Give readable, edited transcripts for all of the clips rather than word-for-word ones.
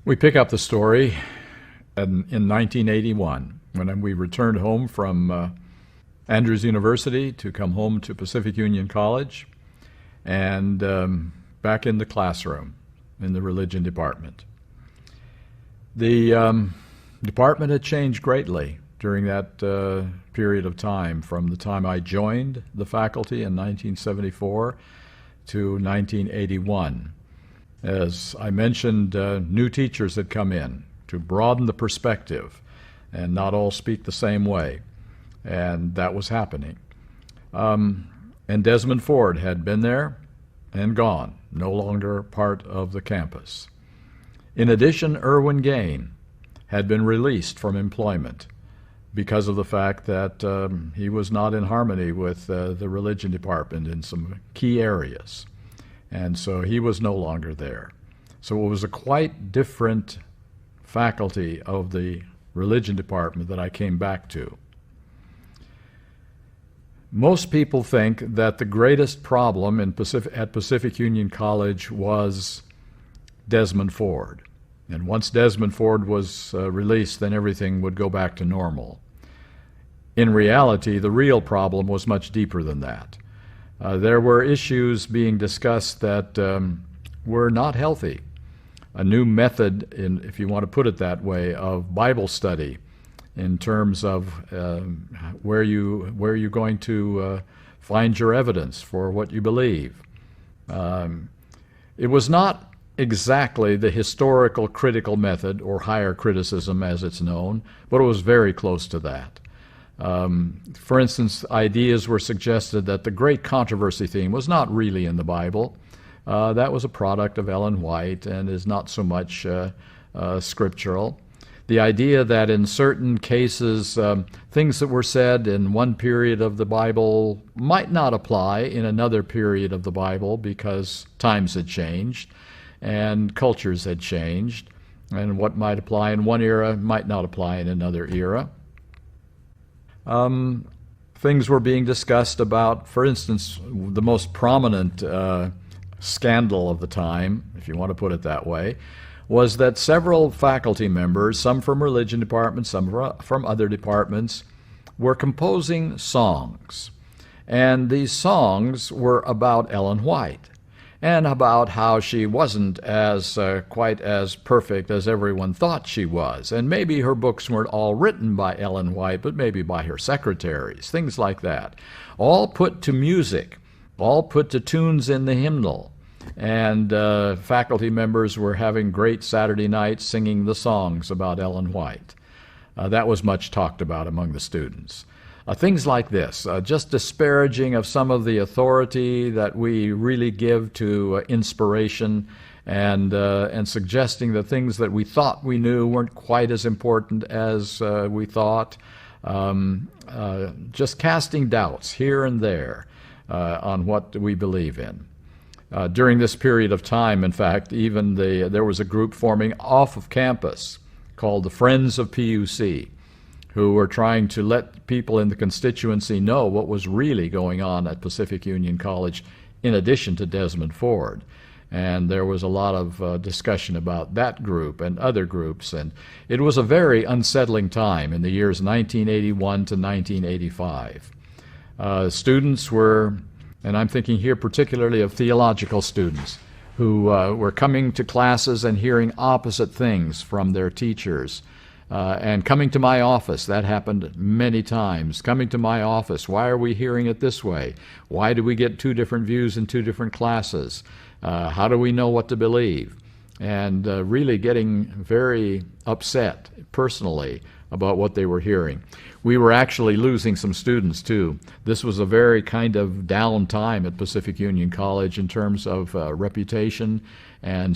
We pick up the story in 1981 when we returned home from Andrews University to come home to Pacific Union College and back in the classroom in the religion department. The department had changed greatly during that period of time, from the time I joined the faculty in 1974 to 1981. As I mentioned, new teachers had come in to broaden the perspective and not all speak the same way, and that was happening. And Desmond Ford had been there and gone, no longer part of the campus. In addition, Erwin Gain had been released from employment because of the fact that he was not in harmony with the religion department in some key areas. And so he was no longer there. So it was a quite different faculty of the religion department that I came back to. Most people think that the greatest problem at Pacific Union College was Desmond Ford. And once Desmond Ford was released, then everything would go back to normal. In reality, the real problem was much deeper than that. There were issues being discussed that were not healthy. A new method, if you want to put it that way, of Bible study in terms of where you're going to find your evidence for what you believe. It was not exactly the historical critical method, or higher criticism as it's known, but it was very close to that. For instance, ideas were suggested that the great controversy theme was not really in the Bible. That was a product of Ellen White and is not so much scriptural. The idea that in certain cases, things that were said in one period of the Bible might not apply in another period of the Bible because times had changed and cultures had changed, and what might apply in one era might not apply in another era. Things were being discussed about, for instance, the most prominent scandal of the time, if you want to put it that way, was that several faculty members, some from religion departments, some from other departments, were composing songs. And these songs were about Ellen White and about how she wasn't quite as perfect as everyone thought she was. And maybe her books weren't all written by Ellen White, but maybe by her secretaries, things like that. All put to music, all put to tunes in the hymnal. And faculty members were having great Saturday nights singing the songs about Ellen White. That was much talked about among the students. Things like this, just disparaging of some of the authority that we really give to inspiration, and suggesting that things that we thought we knew weren't quite as important as we thought. Just casting doubts here and there on what we believe in. During this period of time, in fact, even there was a group forming off of campus called the Friends of PUC, who were trying to let people in the constituency know what was really going on at Pacific Union College in addition to Desmond Ford. And there was a lot of discussion about that group and other groups, and it was a very unsettling time in the years 1981 to 1985. Students were, and I'm thinking here particularly of theological students, who were coming to classes and hearing opposite things from their teachers. And coming to my office, that happened many times. Coming to my office, why are we hearing it this way? Why do we get two different views in two different classes? How do we know what to believe? And really getting very upset personally about what they were hearing. We were actually losing some students too. This was a very kind of down time at Pacific Union College in terms of reputation and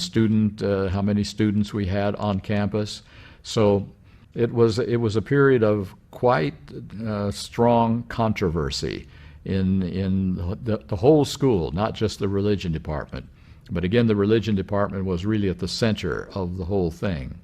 how many students we had on campus. So it was a period of quite strong controversy in the whole school, not just the religion department. But again, the religion department was really at the center of the whole thing.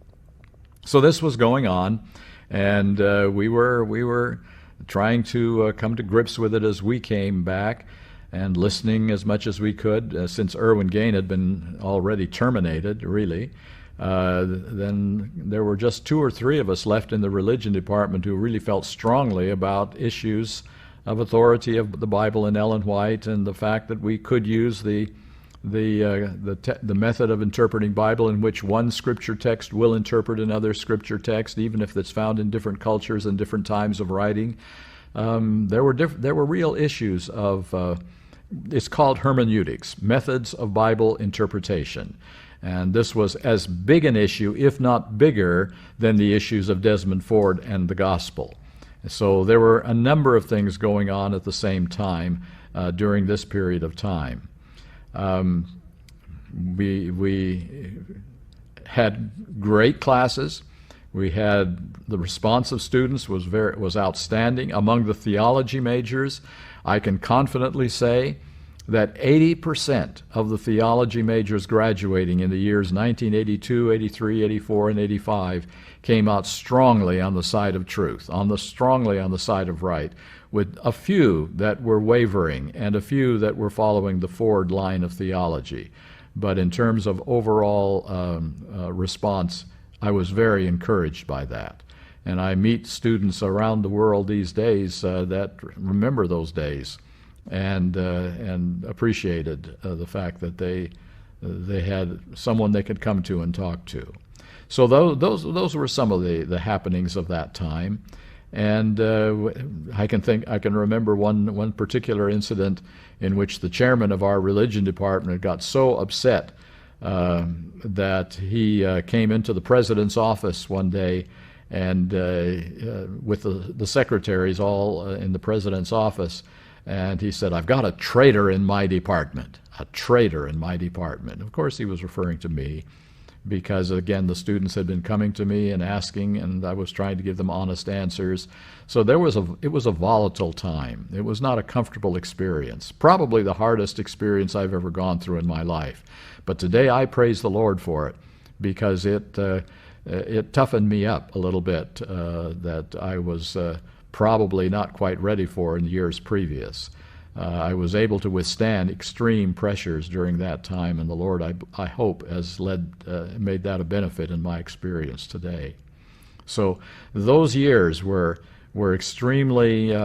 So this was going on, and we were trying to come to grips with it as we came back, and listening as much as we could, since Erwin Gain had been already terminated, really. then there were just 2 or 3 of us left in the religion department who really felt strongly about issues of authority of the Bible and Ellen White, and the fact that we could use the method of interpreting Bible in which one scripture text will interpret another scripture text, even if it's found in different cultures and different times of writing. There were real issues of it's called hermeneutics, methods of Bible interpretation. And this was as big an issue, if not bigger, than the issues of Desmond Ford and the gospel. So there were a number of things going on at the same time during this period of time. We had great classes. We had the response of students was outstanding. Among the theology majors, I can confidently say that 80% of the theology majors graduating in the years 1982, 83, 84, and 85 came out strongly on the side of truth, strongly on the side of right, with a few that were wavering and a few that were following the Ford line of theology. But in terms of overall response, I was very encouraged by that. And I meet students around the world these days that remember those days and appreciated the fact that they had someone they could come to and talk to. So those were some of the happenings of that time. And I can remember one particular incident in which the chairman of our religion department got so upset that he came into the president's office one day, and with the secretaries all in the president's office, and he said, "I've got a traitor in my department, a traitor in my department." Of course, he was referring to me, because again, the students had been coming to me and asking, and I was trying to give them honest answers. So it was a volatile time. It was not a comfortable experience, probably the hardest experience I've ever gone through in my life. But today I praise the Lord for it, because it toughened me up a little bit that I was probably not quite ready for in the years previous. I was able to withstand extreme pressures during that time, and the Lord, I hope, has made that a benefit in my experience today. So those years were extremely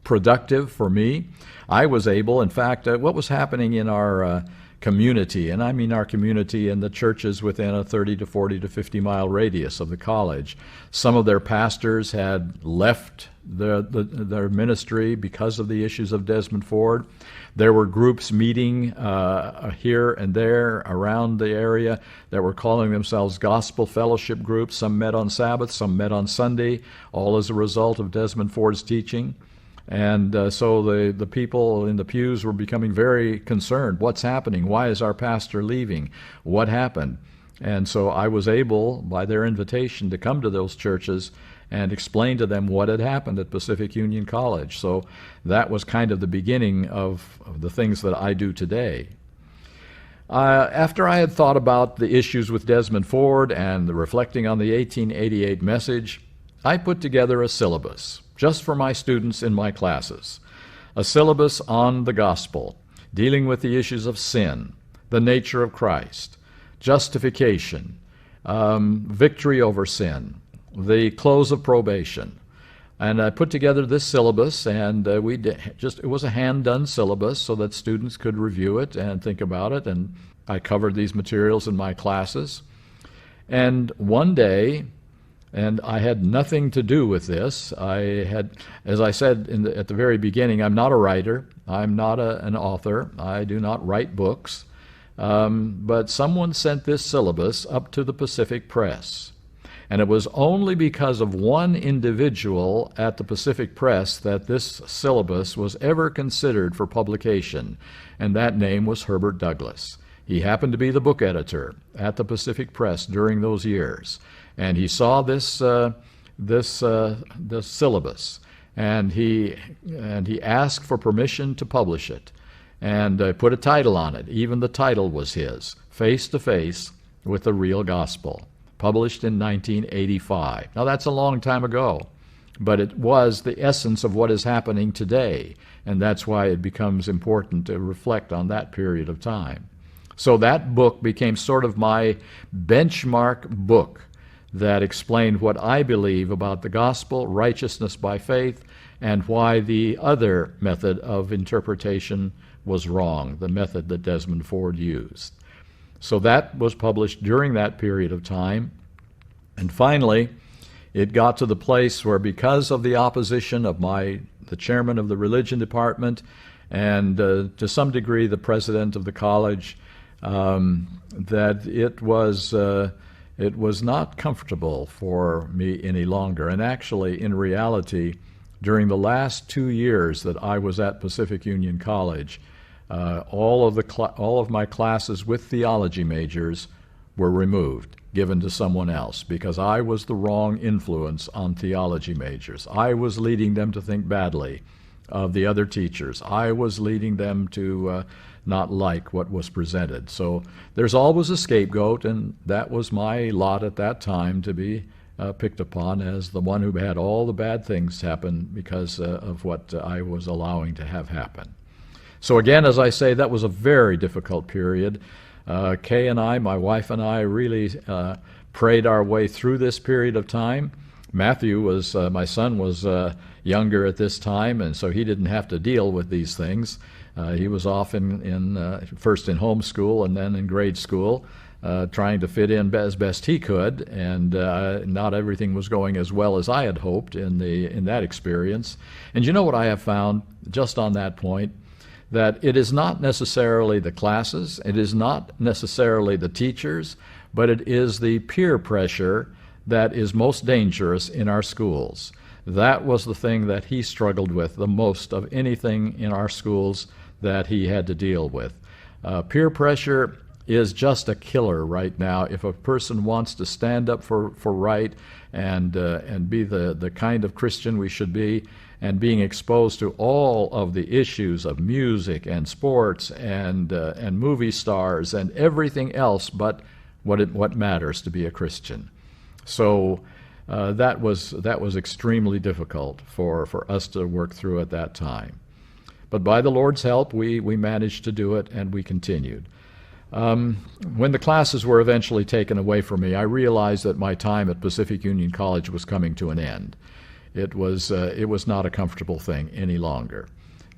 productive for me. I was able, in fact, what was happening in our community, and I mean our community in the churches within a 30 to 40 to 50 mile radius of the college. Some of their pastors had left their ministry because of the issues of Desmond Ford. There were groups meeting here and there around the area that were calling themselves gospel fellowship groups. Some met on Sabbath, some met on Sunday, all as a result of Desmond Ford's teaching. And so the people in the pews were becoming very concerned. What's happening? Why is our pastor leaving? What happened? And so I was able, by their invitation, to come to those churches and explain to them what had happened at Pacific Union College. So that was kind of the beginning of the things that I do today. After I had thought about the issues with Desmond Ford and reflecting on the 1888 message, I put together a syllabus just for my students in my classes, a syllabus on the gospel, dealing with the issues of sin, the nature of Christ, justification, victory over sin, the close of probation. And I put together this syllabus, and it was a hand-done syllabus so that students could review it and think about it, and I covered these materials in my classes. And one day, and I had nothing to do with this. As I said at the very beginning, I'm not a writer. I'm not an author. I do not write books. But someone sent this syllabus up to the Pacific Press. And it was only because of one individual at the Pacific Press that this syllabus was ever considered for publication, and that name was Herbert Douglas. He happened to be the book editor at the Pacific Press during those years. And he saw this syllabus, and he asked for permission to publish it, and put a title on it. Even the title was his, Face to Face with the Real Gospel, published in 1985. Now that's a long time ago, but it was the essence of what is happening today, and that's why it becomes important to reflect on that period of time. So that book became sort of my benchmark book that explained what I believe about the gospel, righteousness by faith, and why the other method of interpretation was wrong, the method that Desmond Ford used. So that was published during that period of time. And finally, it got to the place where, because of the opposition of the chairman of the religion department and to some degree the president of the college, that it was not comfortable for me any longer. And actually, in reality, during the last 2 years that I was at Pacific Union College, all of my classes with theology majors were removed, given to someone else, because I was the wrong influence on theology majors. I was leading them to think badly of the other teachers. I was leading them to not like what was presented. So there's always a scapegoat, and that was my lot at that time, to be picked upon as the one who had all the bad things happen because of what I was allowing to have happen. So again, as I say, that was a very difficult period. Kay and I, my wife and I, really prayed our way through this period of time. Matthew was, my son was younger at this time, and so he didn't have to deal with these things. He was off first in homeschool and then in grade school, trying to fit in as best he could, and not everything was going as well as I had hoped in that experience. And you know what I have found, just on that point, that it is not necessarily the classes, it is not necessarily the teachers, but it is the peer pressure that is most dangerous in our schools. That was the thing that he struggled with the most of anything in our schools that he had to deal with. Peer pressure is just a killer right now. If a person wants to stand up for right and be the kind of Christian we should be, and being exposed to all of the issues of music and sports and movie stars and everything else but what matters to be a Christian. So that was extremely difficult for us to work through at that time. But by the Lord's help, we managed to do it, and we continued. When the classes were eventually taken away from me, I realized that my time at Pacific Union College was coming to an end. It was not a comfortable thing any longer.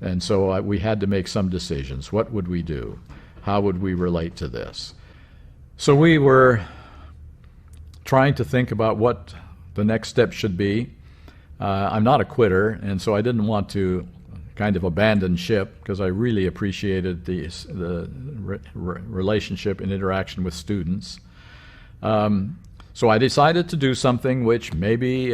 And so we had to make some decisions. What would we do? How would we relate to this? So we were trying to think about what the next step should be. I'm not a quitter, and so I didn't want to kind of abandon ship, because I really appreciated the relationship and interaction with students. So I decided to do something which maybe,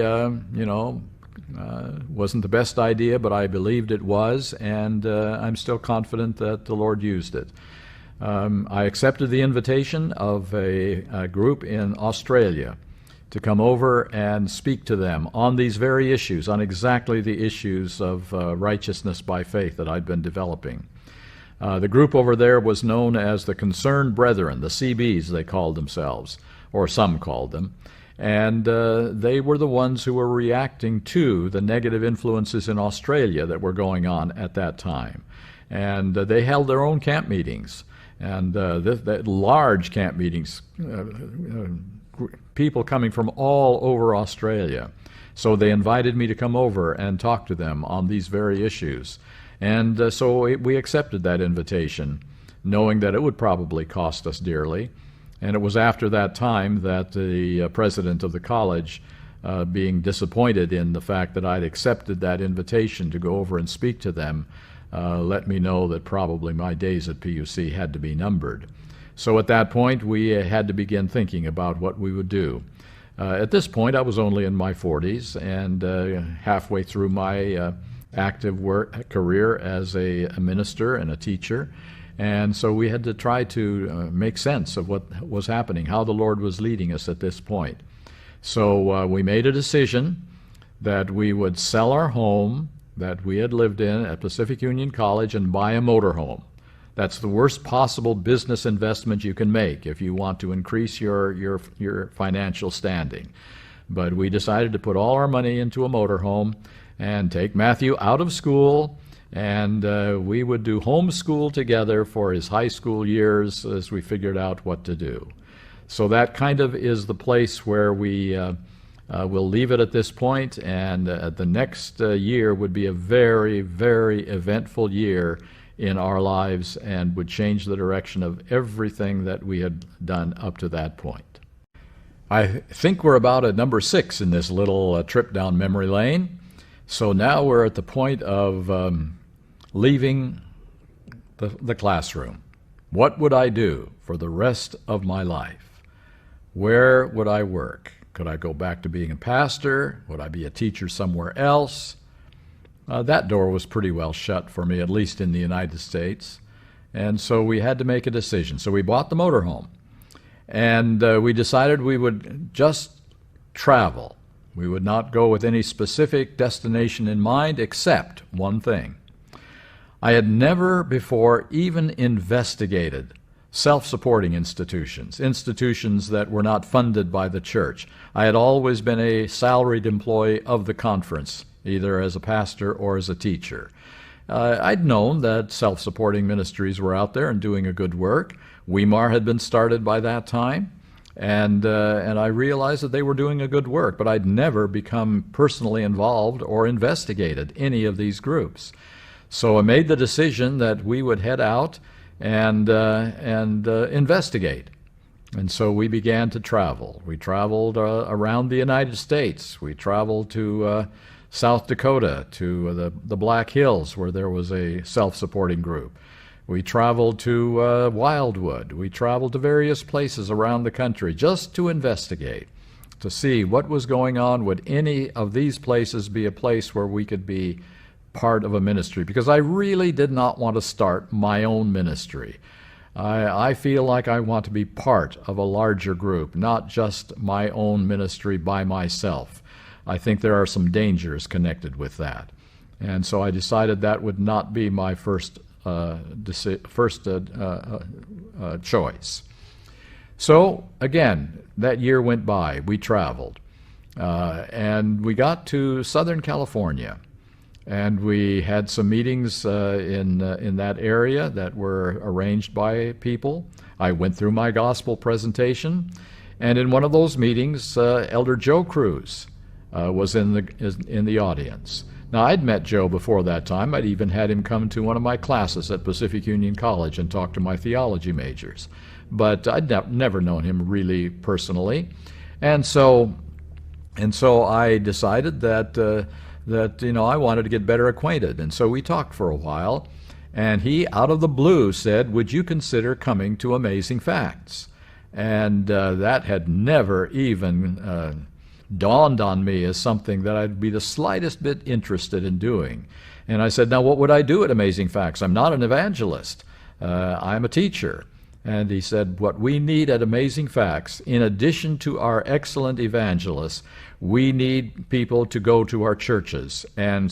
wasn't the best idea, but I believed it was, and I'm still confident that the Lord used it. I accepted the invitation of a group in Australia to come over and speak to them on these very issues, on exactly the issues of righteousness by faith that I'd been developing. The group over there was known as the Concerned Brethren, the CBs they called themselves, or some called them, and they were the ones who were reacting to the negative influences in Australia that were going on at that time. And they held their own camp meetings, and large camp meetings, people coming from all over Australia. So they invited me to come over and talk to them on these very issues. And so we accepted that invitation, knowing that it would probably cost us dearly. And it was after that time that the president of the college, being disappointed in the fact that I'd accepted that invitation to go over and speak to them, let me know that probably my days at PUC had to be numbered. So at that point, we had to begin thinking about what we would do. At this point, I was only in my 40s and halfway through my active career as a minister and a teacher. And so we had to try to make sense of what was happening, how the Lord was leading us at this point. So we made a decision that we would sell our home that we had lived in at Pacific Union College and buy a motorhome. That's the worst possible business investment you can make if you want to increase your financial standing. But we decided to put all our money into a motorhome and take Matthew out of school And we would do homeschool together for his high school years as we figured out what to do. So that kind of is the place where we will leave it at this point, and the next year would be a very, very eventful year in our lives and would change the direction of everything that we had done up to that point. I think we're about at number 6 in this little trip down memory lane. So now we're at the point of leaving the classroom. What would I do for the rest of my life? Where would I work? Could I go back to being a pastor? Would I be a teacher somewhere else? That door was pretty well shut for me, at least in the United States. And so we had to make a decision. So we bought the motorhome. And we decided we would just travel. We would not go with any specific destination in mind, except one thing. I had never before even investigated self-supporting institutions that were not funded by the church. I had always been a salaried employee of the conference, either as a pastor or as a teacher. I'd known that self-supporting ministries were out there and doing a good work. Weimar had been started by that time. And I realized that they were doing a good work, but I'd never become personally involved or investigated any of these groups. So I made the decision that we would head out and investigate. And so we began to travel. We traveled around the United States. We traveled to South Dakota, to the Black Hills, where there was a self-supporting group. We traveled to Wildwood. We traveled to various places around the country just to investigate, to see what was going on. Would any of these places be a place where we could be part of a ministry? Because I really did not want to start my own ministry. I feel like I want to be part of a larger group, not just my own ministry by myself. I think there are some dangers connected with that. And so I decided that would not be my first choice. So again, that year went by. We traveled, and we got to Southern California, and we had some meetings in that area that were arranged by people. I went through my gospel presentation, and in one of those meetings, Elder Joe Cruz was in the audience. Now, I'd met Joe before that time. I'd even had him come to one of my classes at Pacific Union College and talk to my theology majors. But I'd never known him really personally. And so I decided that I wanted to get better acquainted. And so we talked for a while. And he, out of the blue, said, "Would you consider coming to Amazing Facts?" And that had never even dawned on me as something that I'd be the slightest bit interested in doing. And I said, "Now, what would I do at Amazing Facts? I'm not an evangelist. I'm a teacher." And he said, "What we need at Amazing Facts, in addition to our excellent evangelists, we need people to go to our churches and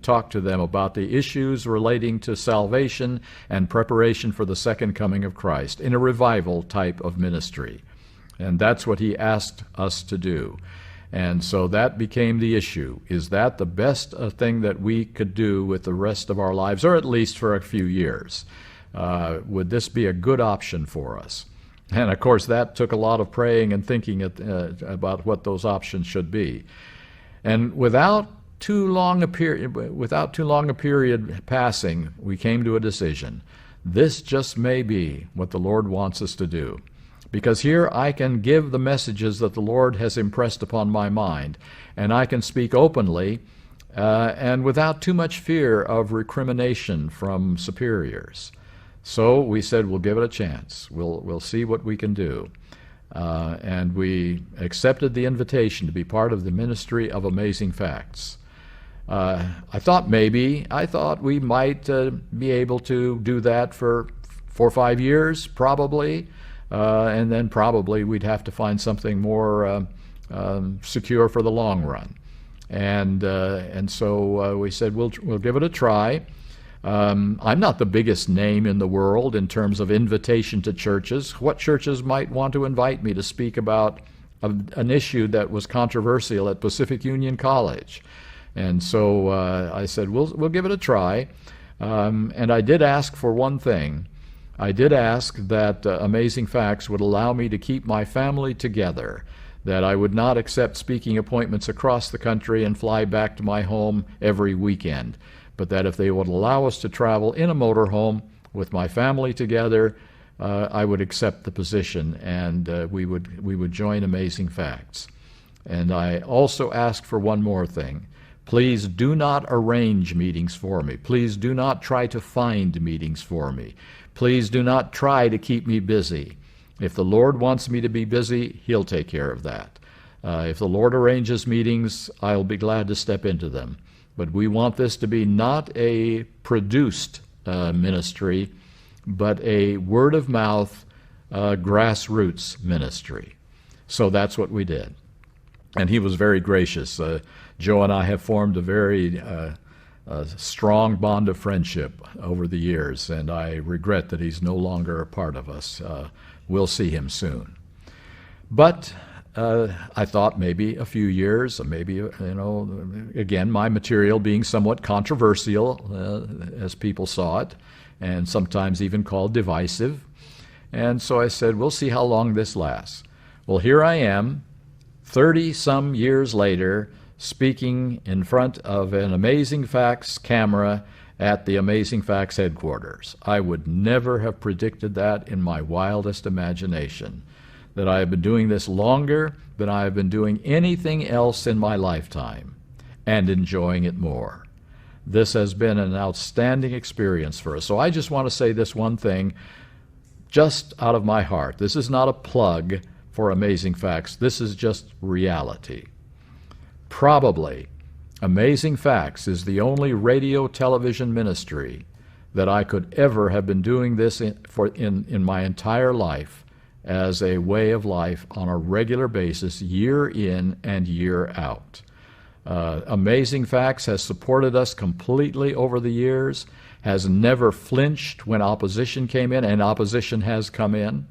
talk to them about the issues relating to salvation and preparation for the second coming of Christ in a revival type of ministry." And that's what he asked us to do. And so that became the issue. Is that the best thing that we could do with the rest of our lives, or at least for a few years? Would this be a good option for us? And of course, that took a lot of praying and thinking about what those options should be. And without too long a period passing, we came to a decision. This just may be what the Lord wants us to do. Because here I can give the messages that the Lord has impressed upon my mind, and I can speak openly and without too much fear of recrimination from superiors. So we said, we'll give it a chance. We'll see what we can do. And we accepted the invitation to be part of the ministry of Amazing Facts. I thought we might be able to do that for 4 or 5 years, probably. And then probably we'd have to find something more secure for the long run. And so we said, we'll give it a try. I'm not the biggest name in the world in terms of invitation to churches. What churches might want to invite me to speak about an issue that was controversial at Pacific Union College? And so I said, we'll give it a try. And I did ask for one thing. I did ask that Amazing Facts would allow me to keep my family together, that I would not accept speaking appointments across the country and fly back to my home every weekend, but that if they would allow us to travel in a motorhome with my family together, I would accept the position, and we would join Amazing Facts. And I also asked for one more thing. Please do not arrange meetings for me. Please do not try to find meetings for me. Please do not try to keep me busy. If the Lord wants me to be busy, He'll take care of that. If the Lord arranges meetings, I'll be glad to step into them. But we want this to be not a produced ministry, but a word-of-mouth, grassroots ministry. So that's what we did. And he was very gracious. Joe and I have formed a very strong bond of friendship over the years, and I regret that he's no longer a part of us. We'll see him soon. But I thought maybe a few years, maybe, again, my material being somewhat controversial, as people saw it, and sometimes even called divisive. And so I said, we'll see how long this lasts. Well, here I am, 30-some years later, speaking in front of an Amazing Facts camera at the Amazing Facts headquarters. I would never have predicted that in my wildest imagination, that I have been doing this longer than I have been doing anything else in my lifetime, and enjoying it more. This has been an outstanding experience for us. So I just want to say this one thing, just out of my heart. This is not a plug for Amazing Facts. This is just reality. Probably Amazing Facts is the only radio television ministry that I could ever have been doing this in my entire life as a way of life on a regular basis, year in and year out. Amazing Facts has supported us completely over the years, has never flinched when opposition came in, and opposition has come in,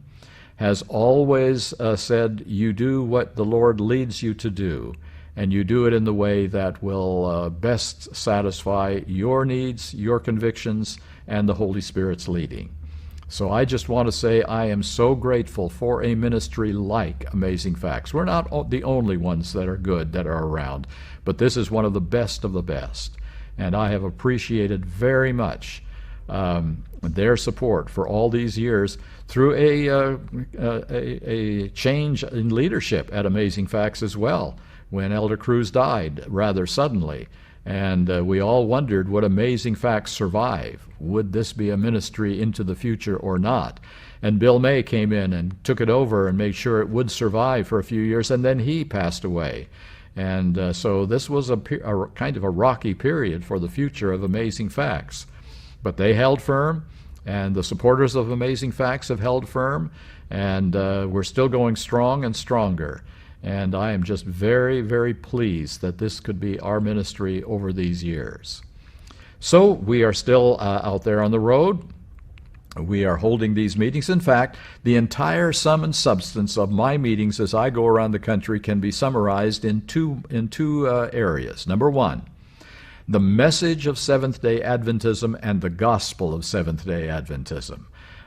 has always said, you do what the Lord leads you to do, and you do it in the way that will best satisfy your needs, your convictions, and the Holy Spirit's leading. So I just want to say I am so grateful for a ministry like Amazing Facts. We're not the only ones that are good that are around, but this is one of the best of the best. And I have appreciated very much their support for all these years through a change in leadership at Amazing Facts as well, when Elder Cruz died rather suddenly. And we all wondered, would Amazing Facts survive? Would this be a ministry into the future or not? And Bill May came in and took it over and made sure it would survive for a few years, and then he passed away. And so this was a kind of a rocky period for the future of Amazing Facts. But they held firm, and the supporters of Amazing Facts have held firm, and we're still going strong and stronger. And I am just very, very pleased that this could be our ministry over these years. So we are still out there on the road. We are holding these meetings. In fact, the entire sum and substance of my meetings as I go around the country can be summarized in two areas. Number one, the message of Seventh-day Adventism and the gospel of Seventh-day Adventism.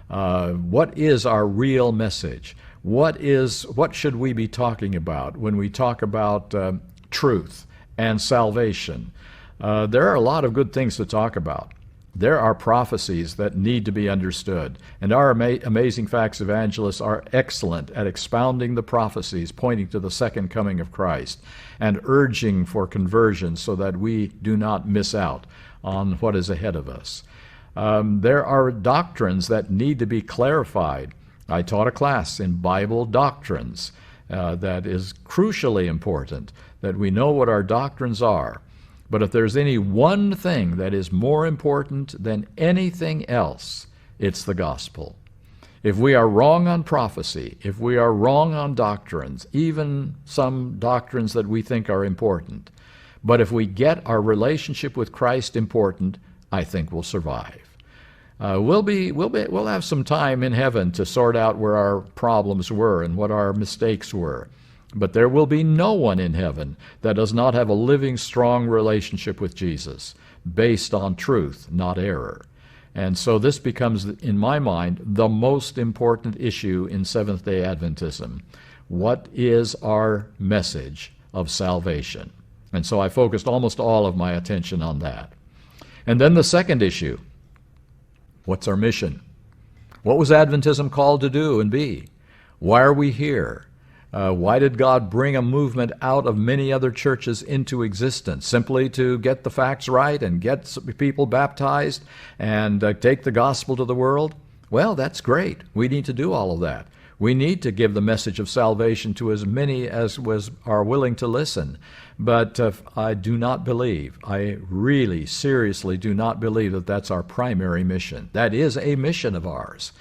What is our real message? What should we be talking about when we talk about truth and salvation? There are a lot of good things to talk about. There are prophecies that need to be understood, and our Amazing Facts evangelists are excellent at expounding the prophecies pointing to the second coming of Christ and urging for conversion so that we do not miss out on what is ahead of us. There are doctrines that need to be clarified. I taught a class in Bible doctrines that is crucially important, that we know what our doctrines are. But if there's any one thing that is more important than anything else, it's the gospel. If we are wrong on prophecy, if we are wrong on doctrines, even some doctrines that we think are important, but if we get our relationship with Christ important, I think we'll survive. We'll have some time in heaven to sort out where our problems were and what our mistakes were. But there will be no one in heaven that does not have a living, strong relationship with Jesus, based on truth, not error. And so this becomes, in my mind, the most important issue in Seventh-day Adventism. What is our message of salvation? And so I focused almost all of my attention on that. And then the second issue, what's our mission? What was Adventism called to do and be? Why are we here? Why did God bring a movement out of many other churches into existence? Simply to get the facts right and get people baptized and take the gospel to the world? Well, that's great. We need to do all of that. We need to give the message of salvation to as many as are willing to listen. But I do not believe, I really seriously do not believe that that's our primary mission. That is a mission of ours.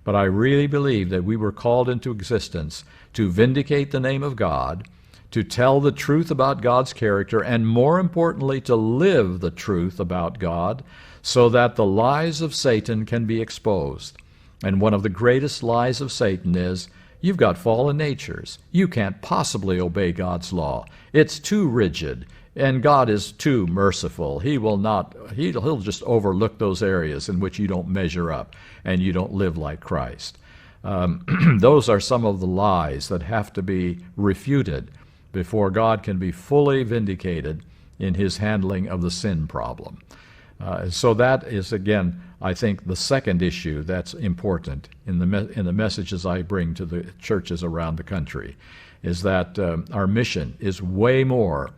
But I really believe that we were called into existence to vindicate the name of God, to tell the truth about God's character, and more importantly, to live the truth about God so that the lies of Satan can be exposed. And one of the greatest lies of Satan is, you've got fallen natures. You can't possibly obey God's law. It's too rigid, and God is too merciful. He'll just overlook those areas in which you don't measure up and you don't live like Christ. Those are some of the lies that have to be refuted before God can be fully vindicated in his handling of the sin problem. So that is, again, I think, the second issue that's important in the messages I bring to the churches around the country, is that our mission is way more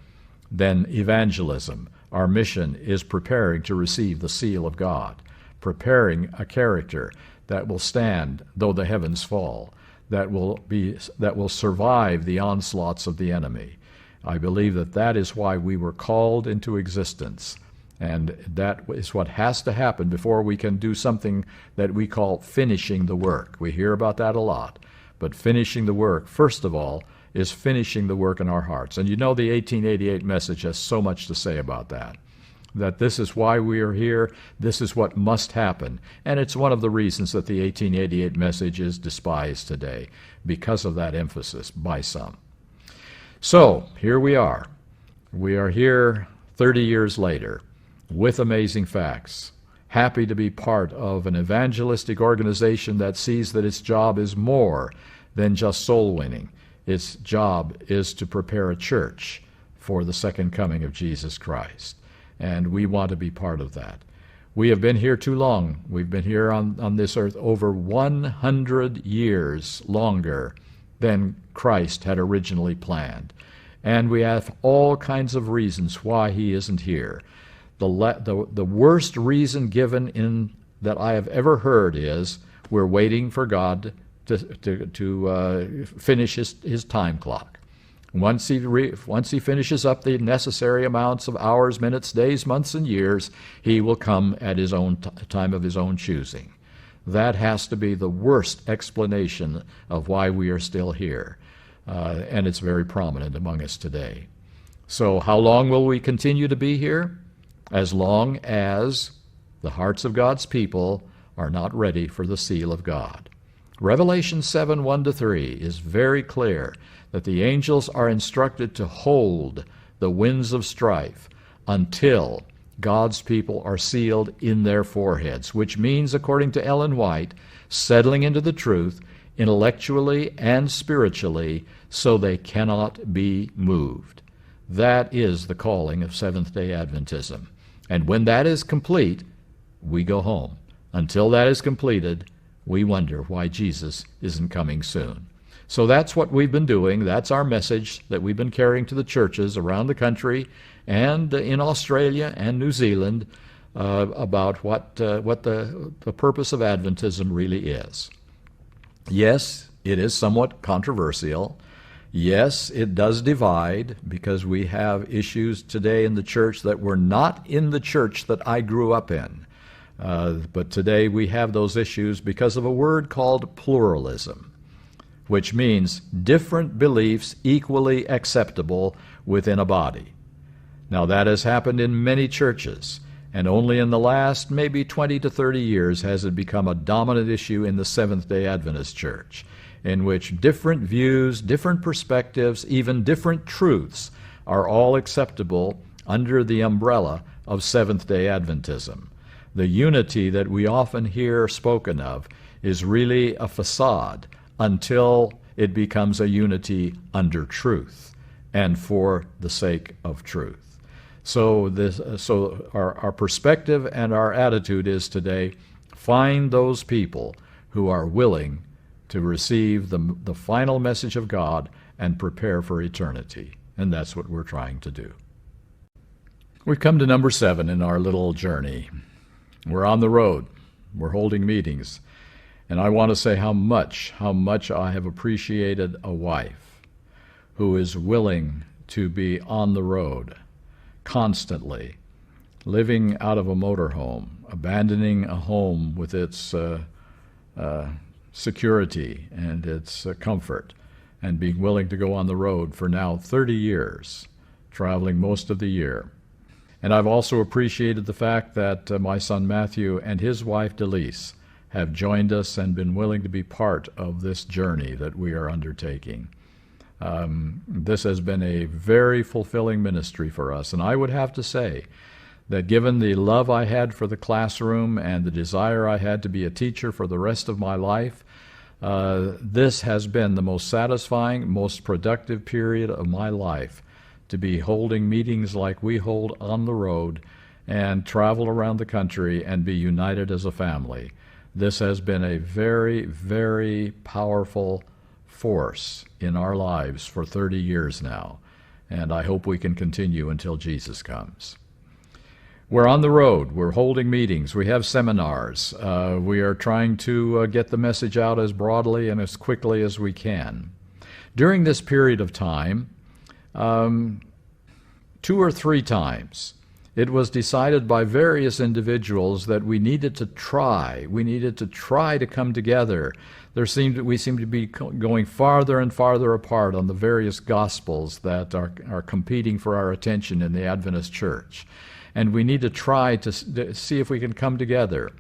than evangelism. Our mission is preparing to receive the seal of God, preparing a character that will stand though the heavens fall, that will survive the onslaughts of the enemy. I believe that is why we were called into existence. And that is what has to happen before we can do something that we call finishing the work. We hear about that a lot. But finishing the work, first of all, is finishing the work in our hearts. And you know the 1888 message has so much to say about that. That this is why we are here, this is what must happen. And it's one of the reasons that the 1888 message is despised today, because of that emphasis by some. So, here we are. We are here 30 years later, with amazing facts, happy to be part of an evangelistic organization that sees that its job is more than just soul winning. Its job is to prepare a church for the second coming of Jesus Christ. And we want to be part of that. We have been here too long. We've been here on this earth over 100 years longer than Christ had originally planned. And we have all kinds of reasons why he isn't here. The worst reason given that I have ever heard is we're waiting for God to finish his time clock. Once he finishes up the necessary amounts of hours, minutes, days, months, and years, he will come at his own time of his own choosing. That has to be the worst explanation of why we are still here, and it's very prominent among us today. So how long will we continue to be here? As long as the hearts of God's people are not ready for the seal of God. Revelation 7, 1-3 is very clear that the angels are instructed to hold the winds of strife until God's people are sealed in their foreheads, which means, according to Ellen White, settling into the truth intellectually and spiritually so they cannot be moved. That is the calling of Seventh-day Adventism. And when that is complete, we go home. Until that is completed, we wonder why Jesus isn't coming soon. So that's what we've been doing. That's our message that we've been carrying to the churches around the country and in Australia and New Zealand about what the purpose of Adventism really is. Yes, it is somewhat controversial. Yes, it does divide, because we have issues today in the church that were not in the church that I grew up in. But today we have those issues because of a word called pluralism, which means different beliefs equally acceptable within a body. Now that has happened in many churches, and only in the last maybe 20 to 30 years has it become a dominant issue in the Seventh-day Adventist Church. in which different views, different perspectives, even different truths are all acceptable under the umbrella of Seventh-day Adventism. The unity that we often hear spoken of is really a facade until it becomes a unity under truth and for the sake of truth. So our perspective and our attitude is today, find those people who are willing to receive the final message of God and prepare for eternity. And that's what we're trying to do. We've come to number 7 in our little journey. We're on the road. We're holding meetings. And I want to say how much I have appreciated a wife who is willing to be on the road constantly, living out of a motorhome, abandoning a home with its security and its comfort, and being willing to go on the road for now 30 years, traveling most of the year. And I've also appreciated the fact that my son Matthew and his wife Delise have joined us and been willing to be part of this journey that we are undertaking. This has been a very fulfilling ministry for us, and I would have to say that given the love I had for the classroom and the desire I had to be a teacher for the rest of my life, this has been the most satisfying, most productive period of my life, to be holding meetings like we hold on the road and travel around the country and be united as a family. This has been a very, very powerful force in our lives for 30 years now, and I hope we can continue until Jesus comes. We're on the road. We're holding meetings. We have seminars. We are trying to get the message out as broadly and as quickly as we can. During this period of time, 2 or 3 times, it was decided by various individuals that we needed to try to come together. We seem to be going farther and farther apart on the various gospels that are competing for our attention in the Adventist Church. And we need to try to see if we can come together.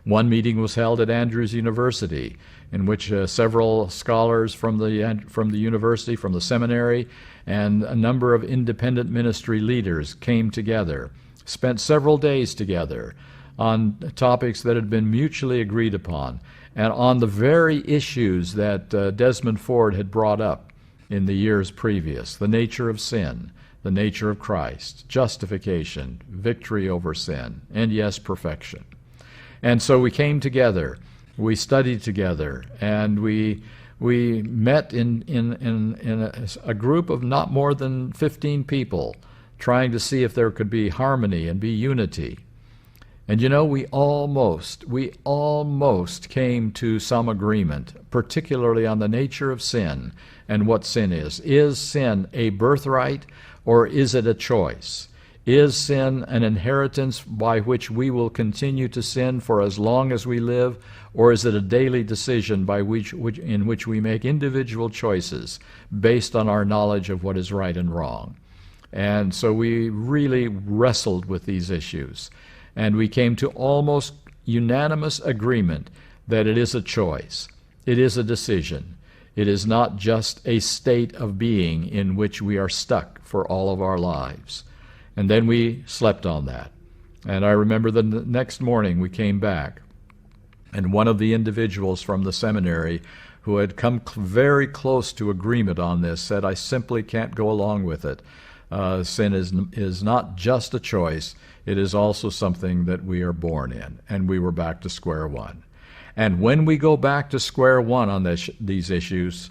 One meeting was held at Andrews University, in which several scholars from the university, from the seminary, and a number of independent ministry leaders came together, spent several days together on topics that had been mutually agreed upon, and on the very issues that Desmond Ford had brought up in the years previous: the nature of sin, the nature of Christ, justification, victory over sin, and yes, perfection. And so we came together, we studied together, and we met in a group of not more than 15 people, trying to see if there could be harmony and be unity. And you know, we almost came to some agreement, particularly on the nature of sin and what sin is. Is sin a birthright, or is it a choice? Is sin an inheritance by which we will continue to sin for as long as we live, or is it a daily decision in which we make individual choices based on our knowledge of what is right and wrong? And so we really wrestled with these issues, and we came to almost unanimous agreement that it is a choice. It is a decision. It is not just a state of being in which we are stuck for all of our lives. And then we slept on that. And I remember the next morning we came back, and one of the individuals from the seminary who had come very close to agreement on this said, "I simply can't go along with it. Sin is not just a choice, it is also something that we are born in." And we were back to square one. And when we go back to square one on these issues,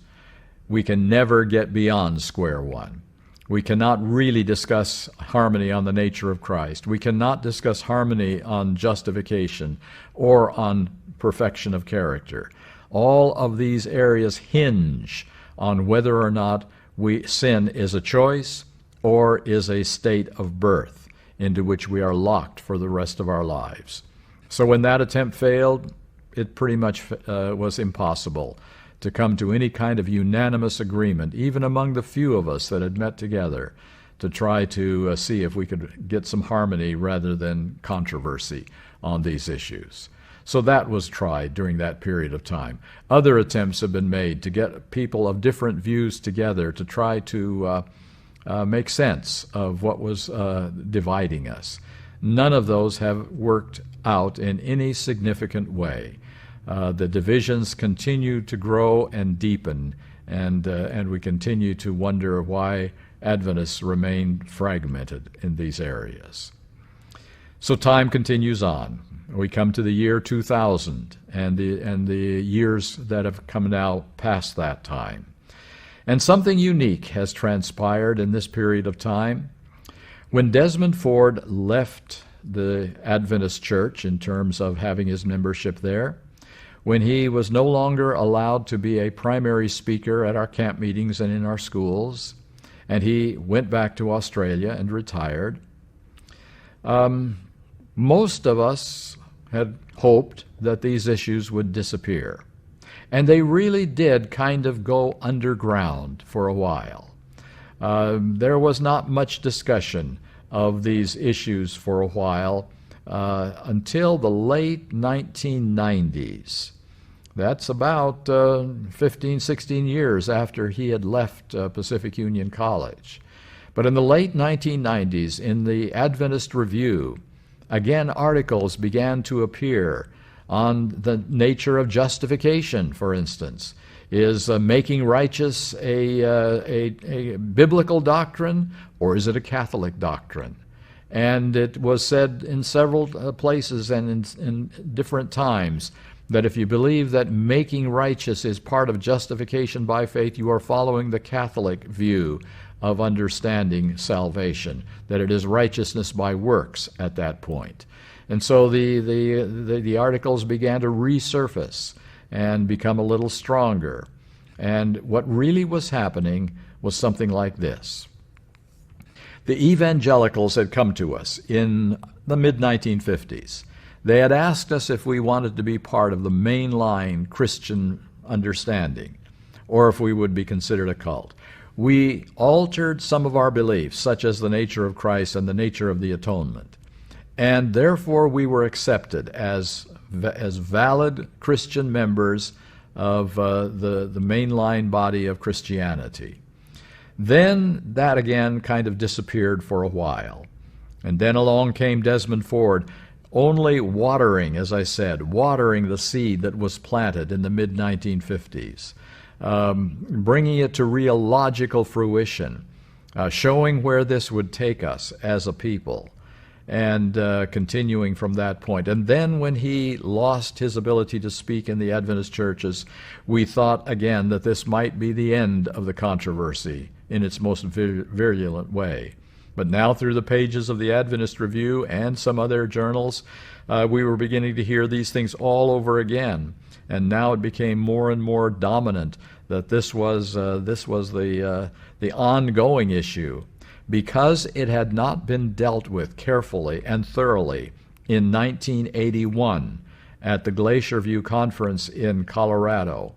we can never get beyond square one. We cannot really discuss harmony on the nature of Christ. We cannot discuss harmony on justification or on perfection of character. All of these areas hinge on whether or not sin is a choice or is a state of birth into which we are locked for the rest of our lives. So when that attempt failed, it pretty much was impossible to come to any kind of unanimous agreement, even among the few of us that had met together, to try to see if we could get some harmony rather than controversy on these issues. So that was tried during that period of time. Other attempts have been made to get people of different views together to try to make sense of what was dividing us. None of those have worked out in any significant way. The divisions continue to grow and deepen, and we continue to wonder why Adventists remain fragmented in these areas. So time continues on. We come to the year 2000 and the years that have come now past that time. And something unique has transpired in this period of time. When Desmond Ford left the Adventist Church in terms of having his membership there, when he was no longer allowed to be a primary speaker at our camp meetings and in our schools, and he went back to Australia and retired, most of us had hoped that these issues would disappear. And they really did kind of go underground for a while. There was not much discussion of these issues for a while until the late 1990s. That's about 15, 16 years after he had left Pacific Union College. But in the late 1990s, in the Adventist Review, again, articles began to appear on the nature of justification, for instance. Is making righteous a biblical doctrine, or is it a Catholic doctrine? And it was said in several places and in different times that if you believe that making righteous is part of justification by faith, you are following the Catholic view of understanding salvation, that it is righteousness by works at that point. And so the articles began to resurface and become a little stronger. And what really was happening was something like this. The evangelicals had come to us in the mid-1950s. They had asked us if we wanted to be part of the mainline Christian understanding, or if we would be considered a cult. We altered some of our beliefs, such as the nature of Christ and the nature of the atonement. And therefore we were accepted as valid Christian members of the mainline body of Christianity. Then that again kind of disappeared for a while. And then along came Desmond Ford, only watering, as I said, watering the seed that was planted in the mid-1950s, bringing it to real logical fruition, showing where this would take us as a people, and continuing from that point. And then when he lost his ability to speak in the Adventist churches, we thought again that this might be the end of the controversy in its most virulent way. But now through the pages of the Adventist Review and some other journals, we were beginning to hear these things all over again. And now it became more and more dominant that this was the ongoing issue, because it had not been dealt with carefully and thoroughly in 1981 at the Glacier View Conference in Colorado.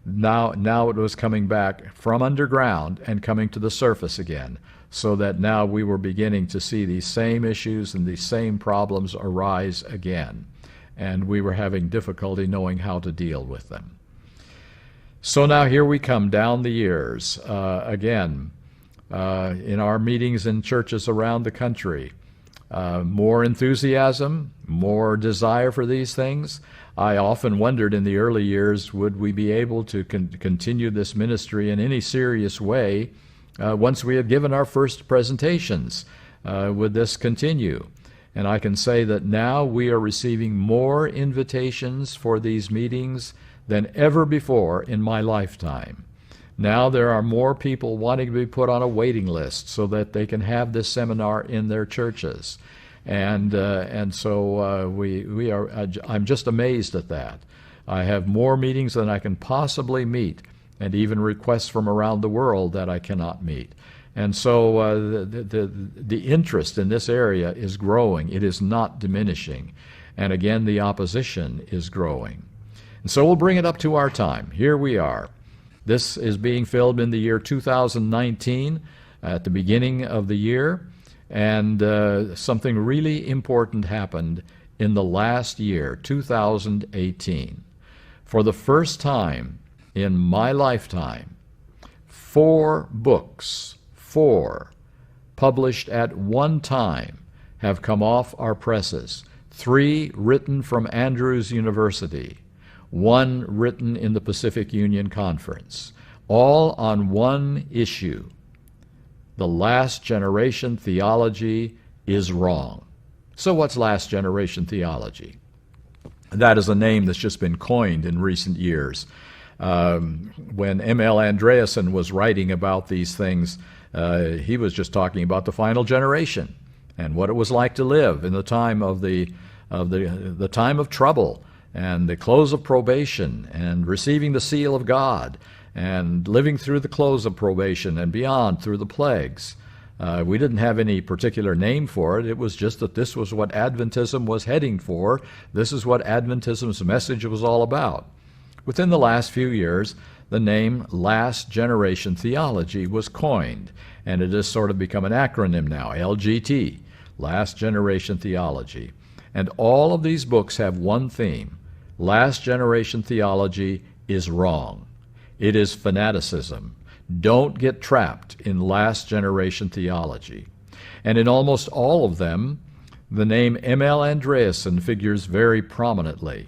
Now it was coming back from underground and coming to the surface again, so that now we were beginning to see these same issues and these same problems arise again, and we were having difficulty knowing how to deal with them. So now here we come down the years again. In our meetings in churches around the country, more enthusiasm, more desire for these things. I often wondered in the early years, would we be able to continue this ministry in any serious way once we had given our first presentations? Would this continue? And I can say that now we are receiving more invitations for these meetings than ever before in my lifetime. Now there are more people wanting to be put on a waiting list so that they can have this seminar in their churches. And so we are. I'm just amazed at that. I have more meetings than I can possibly meet, and even requests from around the world that I cannot meet. And so the interest in this area is growing. It is not diminishing. And again, the opposition is growing. And so we'll bring it up to our time. Here we are. This is being filmed in the year 2019, at the beginning of the year, and something really important happened in the last year, 2018, for the first time in my lifetime, 4 books, 4, published at one time, have come off our presses. 3 written from Andrews University, 1 written in the Pacific Union Conference, all on one issue. The last generation theology is wrong. So what's last generation theology? That is a name that's just been coined in recent years. When M.L. Andreasen was writing about these things, he was just talking about the final generation and what it was like to live in the time of the time of trouble and the close of probation and receiving the seal of God and living through the close of probation and beyond through the plagues. We didn't have any particular name for it. It was just that this was what Adventism was heading for. This is what Adventism's message was all about. Within the last few years, the name Last Generation Theology was coined, and it has sort of become an acronym now, LGT, Last Generation Theology. And all of these books have one theme: Last Generation Theology is wrong. It is fanaticism. Don't get trapped in last generation theology. And in almost all of them, the name M.L. Andreasen figures very prominently.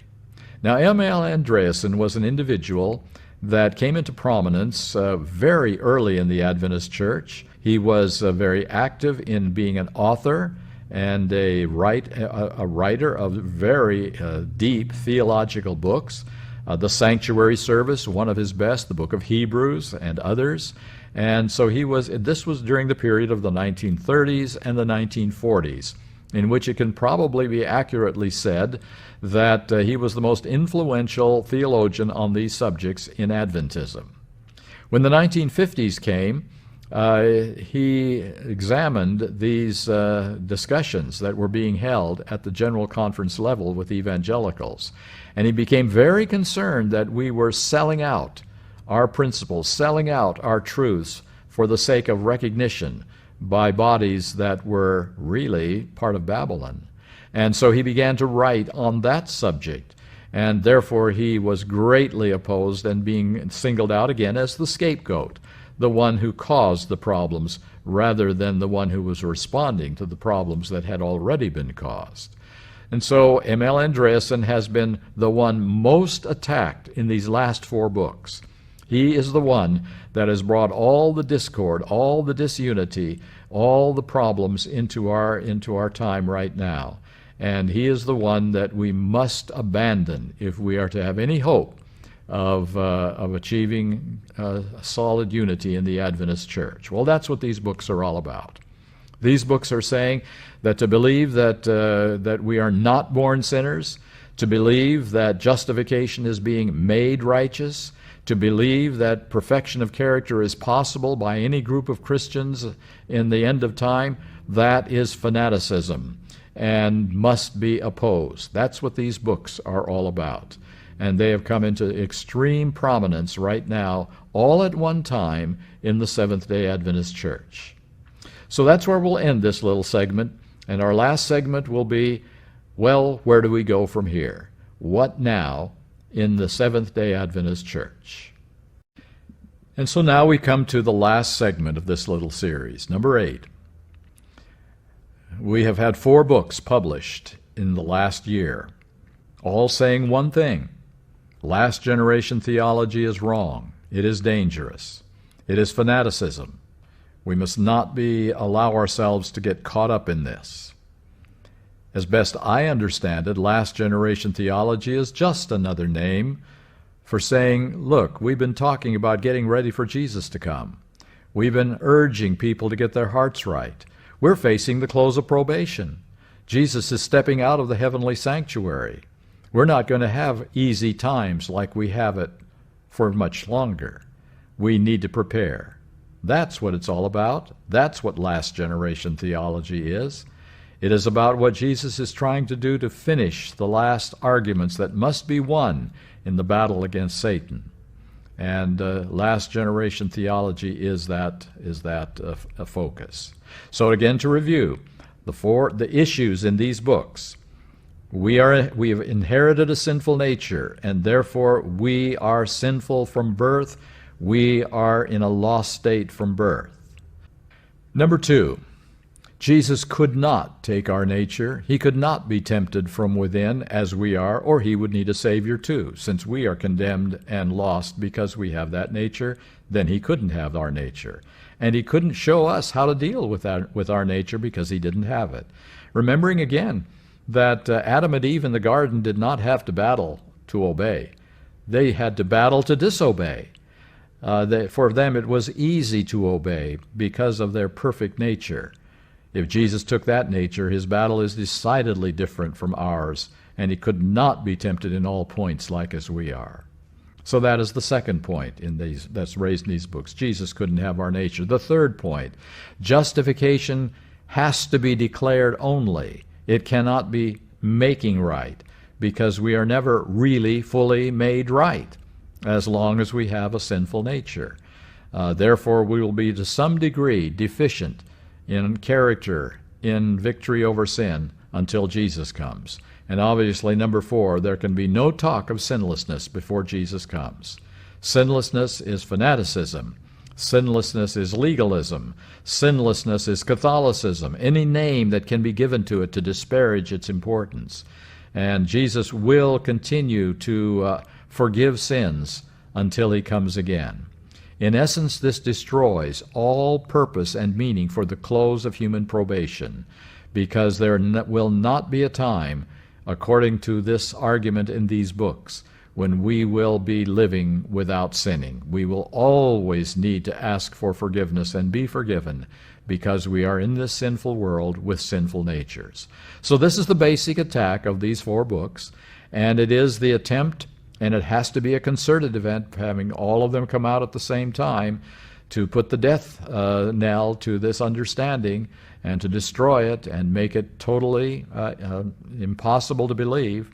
Now, M.L. Andreasen was an individual that came into prominence very early in the Adventist Church. He was very active in being an author and a writer of very deep theological books. The Sanctuary Service, one of his best, the Book of Hebrews, and others. And so this was during the period of the 1930s and the 1940s, in which it can probably be accurately said that he was the most influential theologian on these subjects in Adventism. When the 1950s came, he examined these discussions that were being held at the General Conference level with evangelicals. And he became very concerned that we were selling out our principles, selling out our truths for the sake of recognition by bodies that were really part of Babylon. And so he began to write on that subject. And therefore he was greatly opposed and being singled out again as the scapegoat, the one who caused the problems rather than the one who was responding to the problems that had already been caused. And so M.L. Andreasen has been the one most attacked in these last 4 books. He is the one that has brought all the discord, all the disunity, all the problems into our time right now. And he is the one that we must abandon if we are to have any hope of achieving solid unity in the Adventist Church. Well, that's what these books are all about. These books are saying that to believe that we are not born sinners, to believe that justification is being made righteous, to believe that perfection of character is possible by any group of Christians in the end of time, that is fanaticism and must be opposed. That's what these books are all about. And they have come into extreme prominence right now, all at one time, in the Seventh-day Adventist Church. So that's where we'll end this little segment. And our last segment will be, well, where do we go from here? What now in the Seventh-day Adventist Church? And so now we come to the last segment of this little series, number 8. We have had 4 books published in the last year, all saying one thing: last generation theology is wrong. It is dangerous. It is fanaticism. We must not allow ourselves to get caught up in this. As best I understand it, last generation theology is just another name for saying, look, we've been talking about getting ready for Jesus to come. We've been urging people to get their hearts right. We're facing the close of probation. Jesus is stepping out of the heavenly sanctuary. We're not going to have easy times like we have it for much longer. We need to prepare. That's what it's all about. That's what last generation theology is. It is about what Jesus is trying to do to finish the last arguments that must be won in the battle against Satan. And last generation theology is that a focus. So again, to review, the issues in these books: We have inherited a sinful nature, and therefore we are sinful from birth. We are in a lost state from birth. Number 2, Jesus could not take our nature. He could not be tempted from within as we are, or he would need a Savior too. Since we are condemned and lost because we have that nature, then he couldn't have our nature. And he couldn't show us how to deal with our nature because he didn't have it. Remembering again that Adam and Eve in the garden did not have to battle to obey. They had to battle to disobey. For them it was easy to obey because of their perfect nature. If Jesus took that nature, his battle is decidedly different from ours, and he could not be tempted in all points like as we are. So that is the second point that's raised in these books. Jesus couldn't have our nature. The third point, justification has to be declared only. It cannot be making right, because we are never really fully made right as long as we have a sinful nature. Therefore, we will be to some degree deficient in character, in victory over sin, until Jesus comes. And obviously, number 4, there can be no talk of sinlessness before Jesus comes. Sinlessness is fanaticism. Sinlessness is legalism. Sinlessness is Catholicism. Any name that can be given to it to disparage its importance. And Jesus will continue to forgive sins until he comes again. In essence, this destroys all purpose and meaning for the close of human probation, because there will not be a time, according to this argument in these books, when we will be living without sinning. We will always need to ask for forgiveness and be forgiven, because we are in this sinful world with sinful natures. So this is the basic attack of these 4 books, and it is the attempt, and it has to be a concerted event, having all of them come out at the same time, to put the death knell to this understanding and to destroy it and make it totally impossible to believe.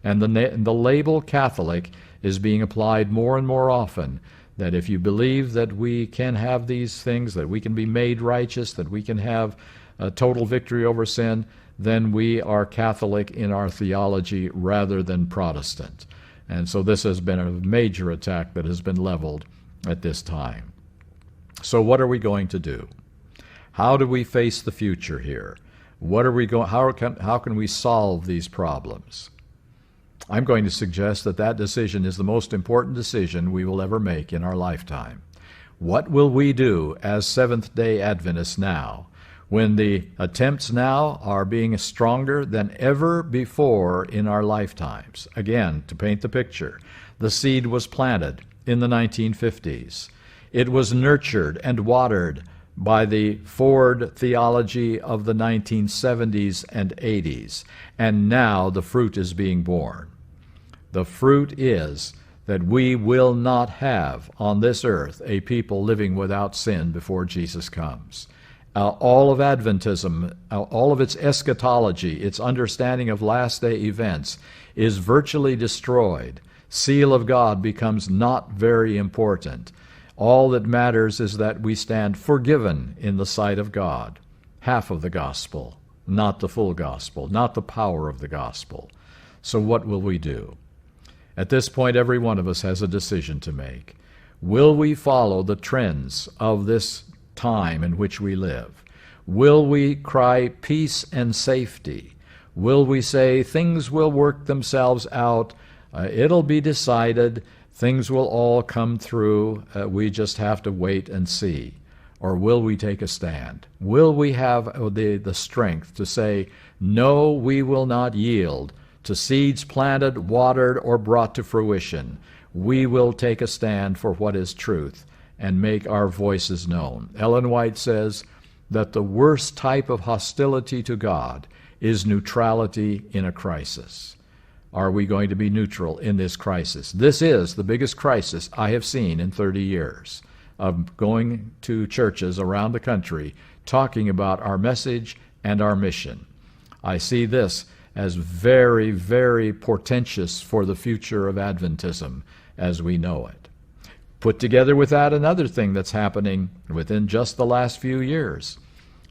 And the label Catholic is being applied more and more often, that if you believe that we can have these things, that we can be made righteous, that we can have a total victory over sin, then we are Catholic in our theology rather than Protestant. And so this has been a major attack that has been leveled at this time. So what are we going to do? How do we face the future here? How can we solve these problems? I'm going to suggest that decision is the most important decision we will ever make in our lifetime. What will we do as Seventh-day Adventists now, when the attempts now are being stronger than ever before in our lifetimes? Again, to paint the picture, the seed was planted in the 1950s. It was nurtured and watered by the Ford theology of the 1970s and 80s, and now the fruit is being born. The fruit is that we will not have on this earth a people living without sin before Jesus comes. All of Adventism, all of its eschatology, its understanding of last-day events is virtually destroyed. Seal of God becomes not very important. All that matters is that we stand forgiven in the sight of God. Half of the gospel, not the full gospel, not the power of the gospel. So what will we do? At this point, every one of us has a decision to make. Will we follow the trends of this time in which we live? Will we cry peace and safety? Will we say things will work themselves out, it'll be decided, things will all come through, we just have to wait and see? Or will we take a stand? Will we have the strength to say, no, we will not yield to seeds planted, watered, or brought to fruition? We will take a stand for what is truth and make our voices known. Ellen White says that the worst type of hostility to God is neutrality in a crisis. Are we going to be neutral in this crisis? This is the biggest crisis I have seen in 30 years of going to churches around the country talking about our message and our mission. I see this as very, very portentous for the future of Adventism as we know it. Put together with that another thing that's happening within just the last few years.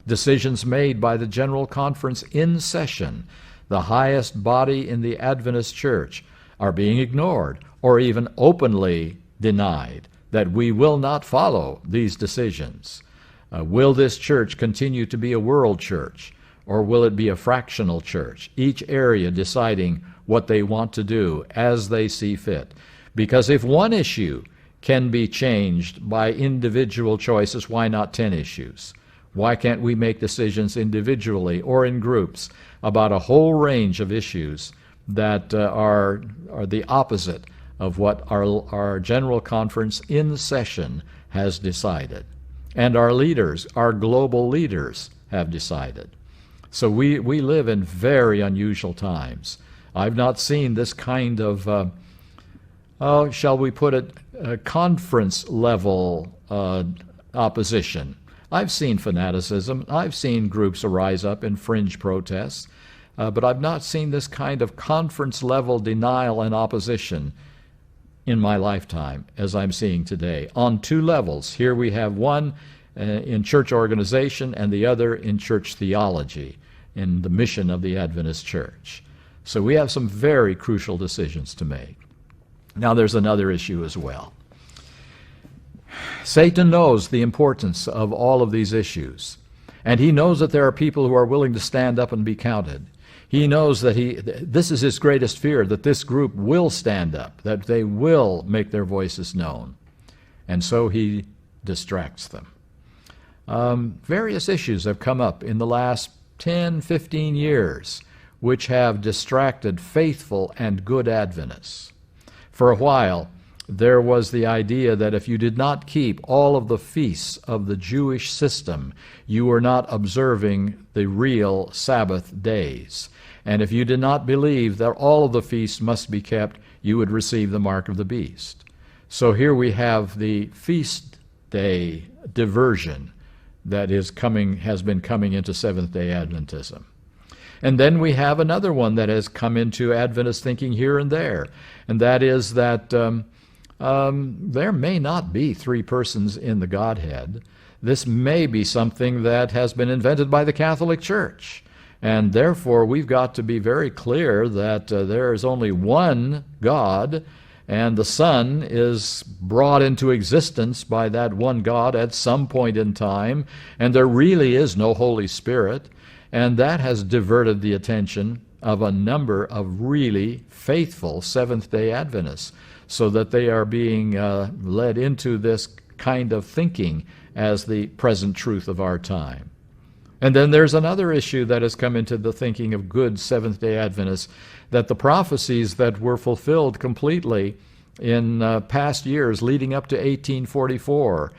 Decisions made by the General Conference in session the highest body in the Adventist Church, are being ignored or even openly denied, that we will not follow these decisions. Will this church continue to be a world church, or will it be a fractional church, each area deciding what they want to do as they see fit? Because if one issue can be changed by individual choices, why not 10 issues? Why can't we make decisions individually or in groups about a whole range of issues that are the opposite of what our General Conference in session has decided, and our leaders, our global leaders, have decided? So we live in very unusual times. I've not seen this kind of, shall we put it, conference-level opposition. I've seen fanaticism. I've seen groups arise up in fringe protests, but I've not seen this kind of conference-level denial and opposition in my lifetime as I'm seeing today, on two levels. Here we have one in church organization and the other in church theology, in the mission of the Adventist Church. So we have some very crucial decisions to make. Now there's another issue as well. Satan knows the importance of all of these issues, and he knows that there are people who are willing to stand up and be counted. He knows that this is his greatest fear, that this group will stand up, that they will make their voices known. And so he distracts them. Various issues have come up in the last 10, 15 years which have distracted faithful and good Adventists. For a while, there was the idea that if you did not keep all of the feasts of the Jewish system, you were not observing the real Sabbath days. And if you did not believe that all of the feasts must be kept, you would receive the mark of the beast. So here we have the feast day diversion that has been coming into Seventh-day Adventism. And then we have another one that has come into Adventist thinking here and there, and that is that there may not be three persons in the Godhead. This may be something that has been invented by the Catholic Church. And therefore, we've got to be very clear that there is only one God, and the Son is brought into existence by that one God at some point in time, and there really is no Holy Spirit. And that has diverted the attention of a number of really faithful Seventh-day Adventists, so that they are being led into this kind of thinking as the present truth of our time. And then there's another issue that has come into the thinking of good Seventh-day Adventists, that the prophecies that were fulfilled completely in past years leading up to 1844,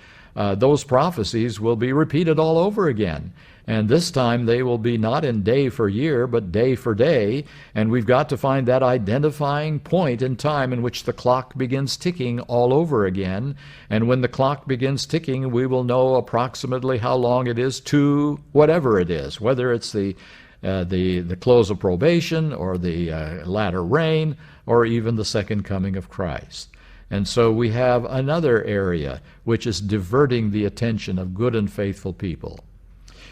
those prophecies will be repeated all over again. And this time they will be not in day for year, but day for day. And we've got to find that identifying point in time in which the clock begins ticking all over again. And when the clock begins ticking, we will know approximately how long it is to whatever it is, whether it's the close of probation or the latter rain or even the second coming of Christ. And so we have another area which is diverting the attention of good and faithful people.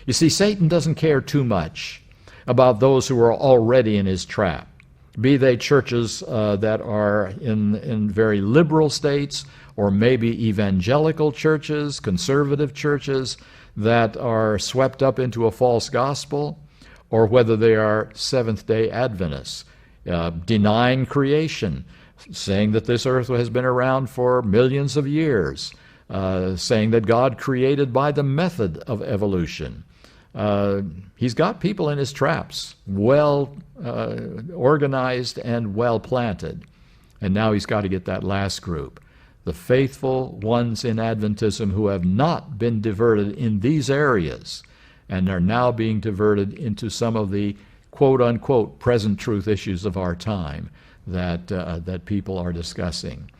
You see, Satan doesn't care too much about those who are already in his trap, be they churches that are in very liberal states, or maybe evangelical churches, conservative churches that are swept up into a false gospel, or whether they are Seventh-day Adventists, denying creation, saying that this earth has been around for millions of years, saying that God created by the method of evolution. He's got people in his traps, well organized and well planted. And now he's got to get that last group, the faithful ones in Adventism who have not been diverted in these areas and are now being diverted into some of the quote-unquote present truth issues of our time that people are discussing.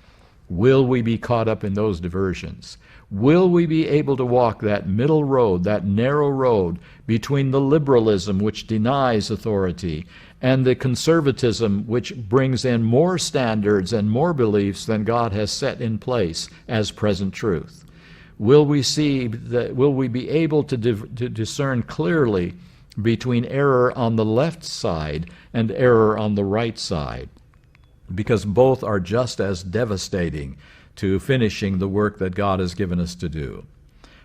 Will we be caught up in those diversions? Will we be able to walk that middle road, that narrow road between the liberalism which denies authority and the conservatism which brings in more standards and more beliefs than God has set in place as present truth? Will we be able to discern clearly between error on the left side and error on the right side, because both are just as devastating to finishing the work that God has given us to do.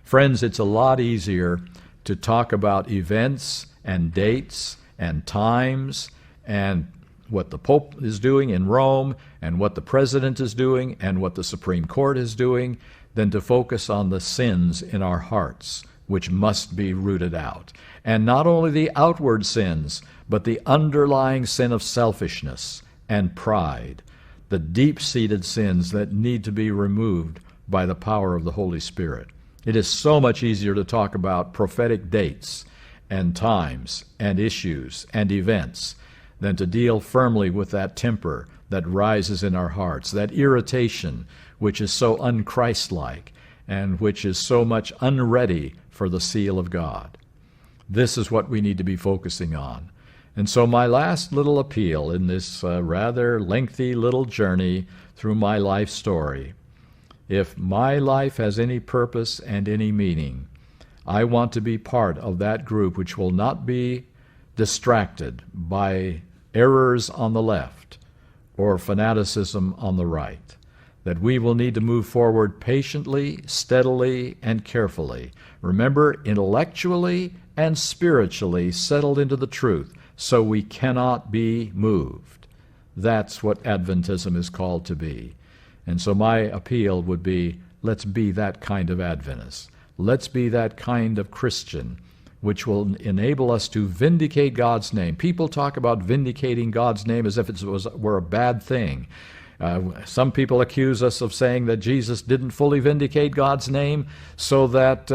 Friends, it's a lot easier to talk about events and dates and times and what the Pope is doing in Rome and what the President is doing and what the Supreme Court is doing than to focus on the sins in our hearts, which must be rooted out. And not only the outward sins, but the underlying sin of selfishness and pride, the deep-seated sins that need to be removed by the power of the Holy Spirit. It is so much easier to talk about prophetic dates and times and issues and events than to deal firmly with that temper that rises in our hearts, that irritation which is so unchristlike and which is so much unready for the seal of God. This is what we need to be focusing on. And so my last little appeal in this rather lengthy little journey through my life story, if my life has any purpose and any meaning, I want to be part of that group which will not be distracted by errors on the left or fanaticism on the right, that we will need to move forward patiently, steadily, and carefully. Remember, intellectually and spiritually settled into the truth, so we cannot be moved. That's what Adventism is called to be. And so my appeal would be, let's be that kind of Adventist. Let's be that kind of Christian which will enable us to vindicate God's name. People talk about vindicating God's name as if it were a bad thing. Some people accuse us of saying that Jesus didn't fully vindicate God's name, so that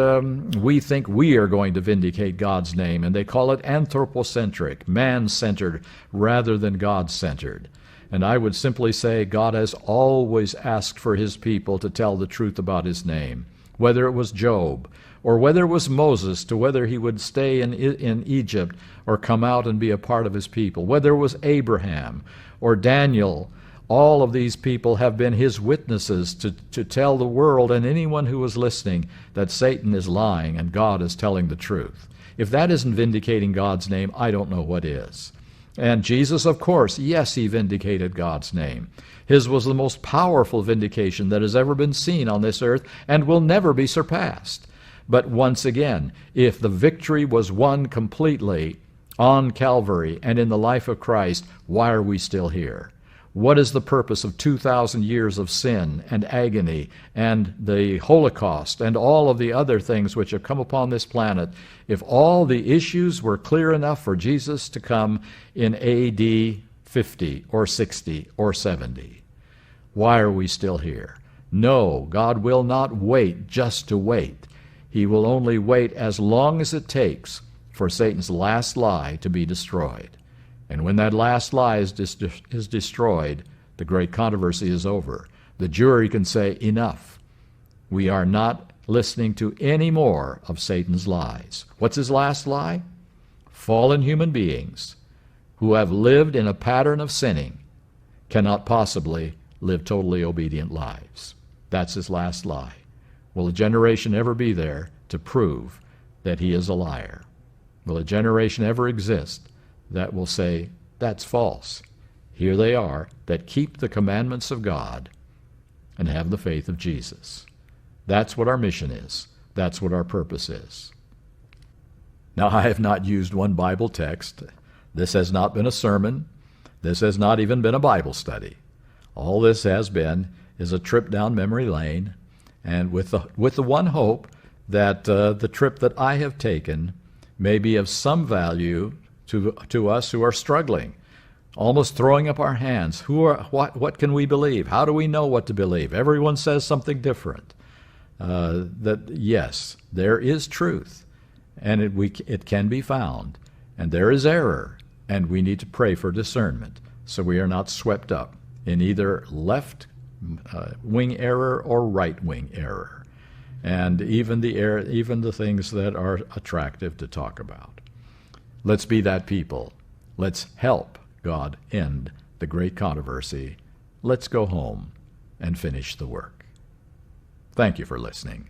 we think we are going to vindicate God's name, and they call it anthropocentric, man-centered, rather than God-centered. And I would simply say God has always asked for his people to tell the truth about his name, whether it was Job, or whether it was Moses, to whether he would stay in Egypt or come out and be a part of his people, whether it was Abraham or Daniel. All of these people have been his witnesses to tell the world and anyone who was listening that Satan is lying and God is telling the truth. If that isn't vindicating God's name, I don't know what is. And Jesus, of course, yes, he vindicated God's name. His was the most powerful vindication that has ever been seen on this earth and will never be surpassed. But once again, if the victory was won completely on Calvary and in the life of Christ, why are we still here? What is the purpose of 2,000 years of sin and agony and the Holocaust and all of the other things which have come upon this planet if all the issues were clear enough for Jesus to come in AD 50 or 60 or 70? Why are we still here? No, God will not wait just to wait. He will only wait as long as it takes for Satan's last lie to be destroyed. And when that last lie is destroyed, the great controversy is over. The jury can say, enough. We are not listening to any more of Satan's lies. What's his last lie? Fallen human beings who have lived in a pattern of sinning cannot possibly live totally obedient lives. That's his last lie. Will a generation ever be there to prove that he is a liar? Will a generation ever exist that will say, that's false? Here they are that keep the commandments of God and have the faith of Jesus. That's what our mission is. That's what our purpose is. Now, I have not used one Bible text. This has not been a sermon. This has not even been a Bible study. All this has been is a trip down memory lane, and with the one hope that the trip that I have taken may be of some value to us who are struggling, almost throwing up our hands. What can we believe? How do we know what to believe? Everyone says something different. That yes, there is truth, and it can be found, and there is error, and we need to pray for discernment so we are not swept up in either left wing error or right wing error, and even the things that are attractive to talk about. Let's be that people. Let's help God end the great controversy. Let's go home and finish the work. Thank you for listening.